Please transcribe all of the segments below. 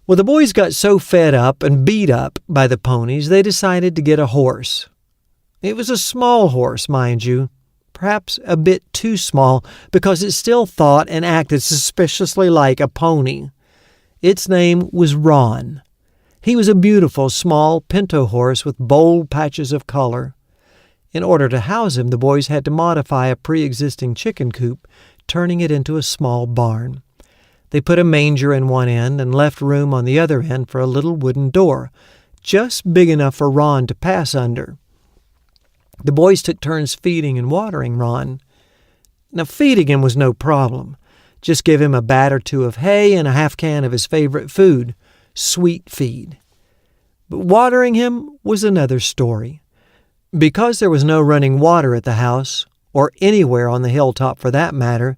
Well, the boys got so fed up and beat up by the ponies, they decided to get a horse. It was a small horse, mind you, perhaps a bit too small because it still thought and acted suspiciously like a pony. Its name was Ron. He was a beautiful, small pinto horse with bold patches of color. In order to house him, the boys had to modify a pre-existing chicken coop, turning it into a small barn. They put a manger in one end and left room on the other end for a little wooden door, just big enough for Ron to pass under. The boys took turns feeding and watering Ron. Now, feeding him was no problem. Just give him a bat or two of hay and a half can of his favorite food, sweet feed. But watering him was another story. Because there was no running water at the house, or anywhere on the hilltop for that matter,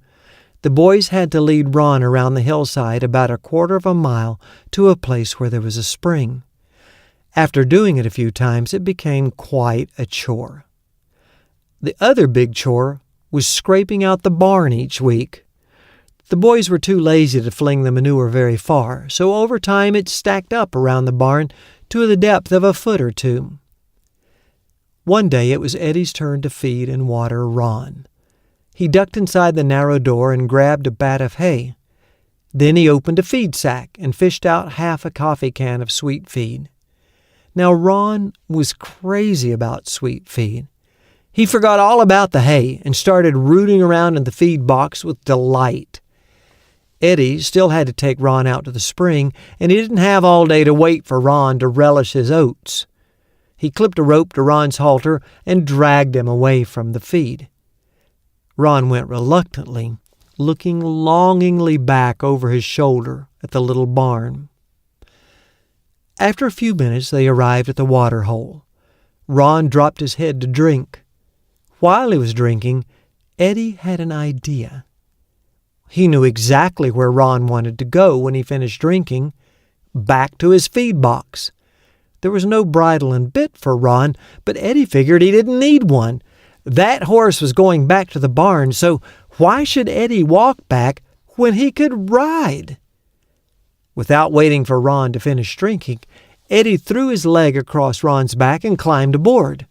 the boys had to lead Ron around the hillside about a quarter of a mile to a place where there was a spring. After doing it a few times, it became quite a chore. The other big chore was scraping out the barn each week. The boys were too lazy to fling the manure very far, so over time it stacked up around the barn to the depth of a foot or two. One day it was Eddie's turn to feed and water Ron. He ducked inside the narrow door and grabbed a bat of hay. Then he opened a feed sack and fished out half a coffee can of sweet feed. Now Ron was crazy about sweet feed. He forgot all about the hay and started rooting around in the feed box with delight. Eddie still had to take Ron out to the spring, and he didn't have all day to wait for Ron to relish his oats. He clipped a rope to Ron's halter and dragged him away from the feed. Ron went reluctantly, looking longingly back over his shoulder at the little barn. After a few minutes, they arrived at the water hole. Ron dropped his head to drink. While he was drinking, Eddie had an idea. He knew exactly where Ron wanted to go when he finished drinking, back to his feed box. There was no bridle and bit for Ron, but Eddie figured he didn't need one. That horse was going back to the barn, so why should Eddie walk back when he could ride? Without waiting for Ron to finish drinking, Eddie threw his leg across Ron's back and climbed aboard.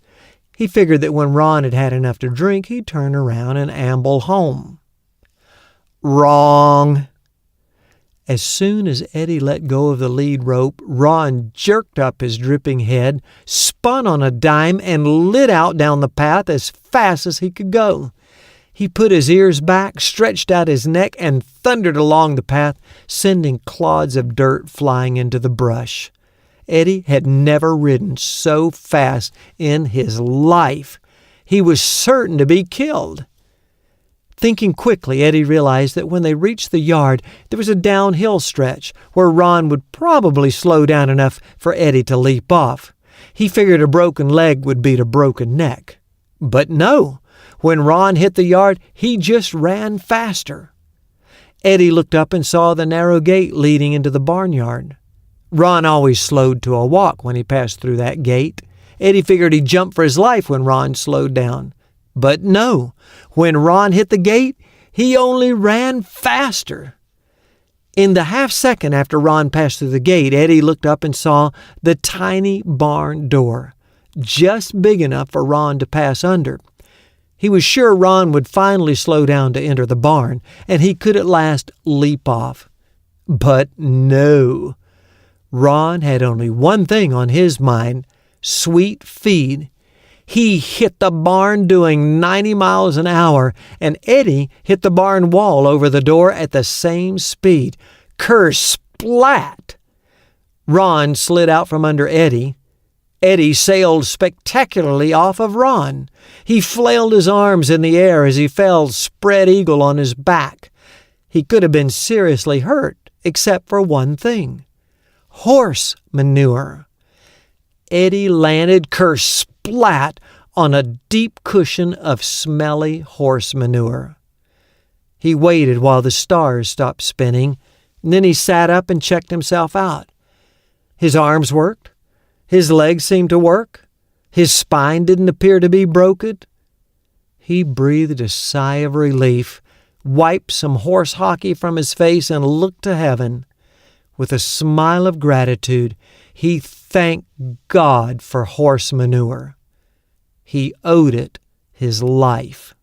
He figured that when Ron had had enough to drink, he'd turn around and amble home. Wrong. As soon as Eddie let go of the lead rope, Ron jerked up his dripping head, spun on a dime, and lit out down the path as fast as he could go. He put his ears back, stretched out his neck, and thundered along the path, sending clods of dirt flying into the brush. Eddie had never ridden so fast in his life. He was certain to be killed. Thinking quickly, Eddie realized that when they reached the yard, there was a downhill stretch where Ron would probably slow down enough for Eddie to leap off. He figured a broken leg would beat a broken neck. But no, when Ron hit the yard, he just ran faster. Eddie looked up and saw the narrow gate leading into the barnyard. Ron always slowed to a walk when he passed through that gate. Eddie figured he'd jump for his life when Ron slowed down. But no, when Ron hit the gate, he only ran faster. In the half second after Ron passed through the gate, Eddie looked up and saw the tiny barn door, just big enough for Ron to pass under. He was sure Ron would finally slow down to enter the barn, and he could at last leap off. But no. Ron had only one thing on his mind: sweet feed. He hit the barn doing 90 miles an hour, and Eddie hit the barn wall over the door at the same speed. Ker-splat! Ron slid out from under Eddie. Eddie sailed spectacularly off of Ron. He flailed his arms in the air as he fell spread eagle on his back. He could have been seriously hurt, except for one thing: horse manure. Eddie landed ker-splat on a deep cushion of smelly horse manure. He waited while the stars stopped spinning, and then he sat up and checked himself out. His arms worked. His legs seemed to work. His spine didn't appear to be broken. He breathed a sigh of relief, wiped some horse hockey from his face, and looked to heaven. With a smile of gratitude, he thanked God for horse manure. He owed it his life.